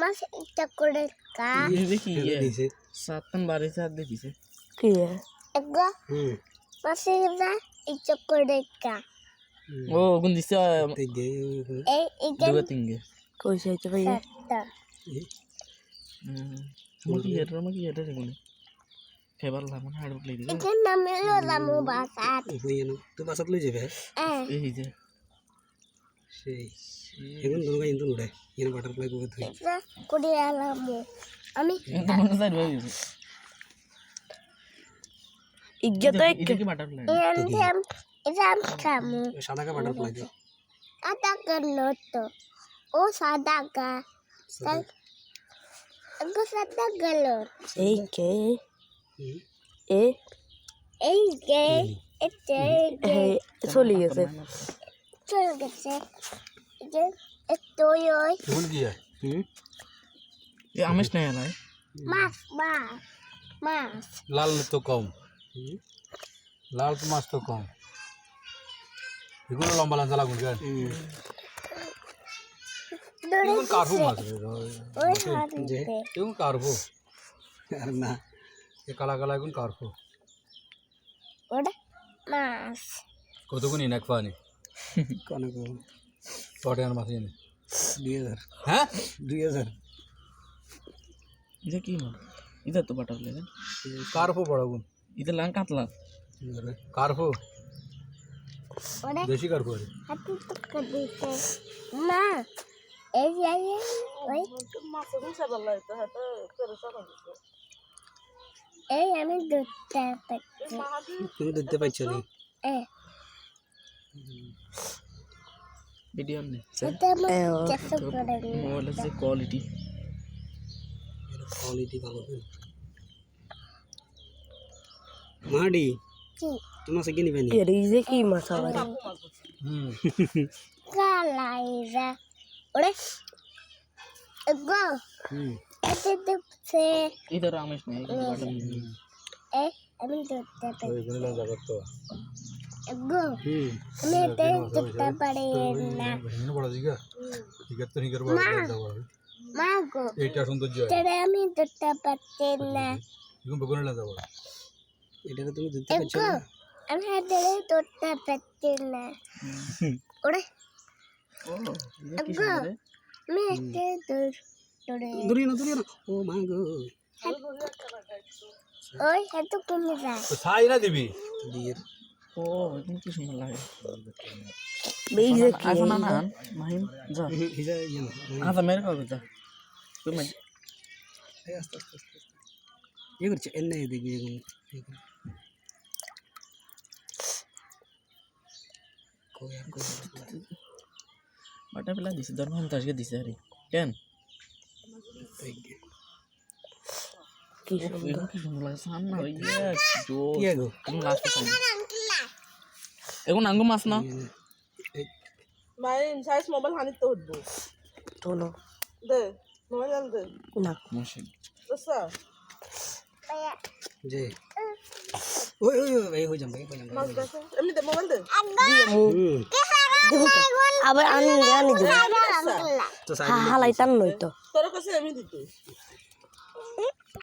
মাছ ইচ্ছা করে কা দেখি সাতন বারে সাত দেখিছে কি এগো মাছেরা ইচ্ছা করে কা ও গুন দিছে এই ইগেন দুগা তিনগে কই যাইতে ভাই সাতটা মকি এটা দেখুন খেবার লামন হাড় প্লে দিছে ইগেন নামে লো লামু বাসাত তো বাসাত লই যাবে এই যে সেই এখন দুর্গা ইন্দু উড়ে এর বাটারফ্লাই করে থই এটা করে আলামু আমি এটা মনে সাইড ভাই ইজ্জত এটা কি বাটারফ্লাই এন্ডেম এটা খামু সাদা কা বাটারফ্লাই দাও আটা করলো তো ও সাদা কা এগো সাদা গেল এই কে এ এই গে এতে চলে গেছে চলে গেছে যে এতো ওই ভুল গিয়া এ আমেশ নাই আলাই মাছ মাছ মাছ লাল তো কম লাল তো মাছ তো কম এগুলো লম্বা লম্বা লাগুন কেন এগুলো কারফু মাছ ওই হাতে এগুলো কারফু আর না এ কালা কালা এগুলো কারফু ওটা মাছ কতক্ষণ ইনাক পানি কোন কোন পটান মাছ এনে 2000 হ্যাঁ 2000 এটা কি মাছ এটা তো বাটারফ্লাই কারফু বড় গুণ এটা লাং কাতলা কারফু ওটা দেশি কারফু হাতে তো কদিতে মা এই যে ওই এই আমি দুধটা পাচ্ছি তুমি দেখতে পাচ্ছো নি ভিডিও নে এটা আমি চেষ্টা করে মোবাইলের যে কোয়ালিটি কোয়ালিটি ভালো মাডি কি তোমার সাথে নিবেনি এর ইজে কি মাছ আবার কালাইরা ওরে এগো এতে দেখছে এটা আমেশ নাই এই আমি দুধটা পাচ্ছি ওইগুলো জায়গা তো এগো আমি এতে দুধটা পারি না হিনো বড় জিগা জিগা তো হিগার বড় দাও মা গো এইটা সৌন্দর্য তেরে আমি দুধটা পাচ্ছি না এগুলো বগনে না দাও এটা তুমি দেখতে পাচ্ছো এগো আমি হাতে দুধটা পাচ্ছি না ওরে ও এটা কি এগো সুন্দর আমি এতে দুধ দূরে না ও মা গো ওই হাতে কমে যায় তো ছাই না দিবি দিয়ে ও এটা কি সুন্দর লাগে বেইজে কি আইফোন না মাহিম যা হিজা ইয়ে না আচ্ছা মেরে খাবে যা তুমি এই আস্তে আস্তে ये करছে এনে দেখবি এগুলো কোয়া বাটারফ্লাই দিছে ধর্ম তাজকে দিছে আরে কেন কি সুন্দর কি সুন্দর লাগে সামনে ইয়ে জো কি গো তুমি লাস্ট টাইম এখন আঙ্গু মাছ না মাইন সাইজ মোবাইল হানিত তো হইব তোলো দে মোবাইল দে না মশিন দসা যে ওই ওই ওই হই যাম মাছ দেখো এমনি দে মোবাইল দে আবার আনি আনি দিল তো সাই হালাইতাম নই তো তোর কাছে এমনি দিতে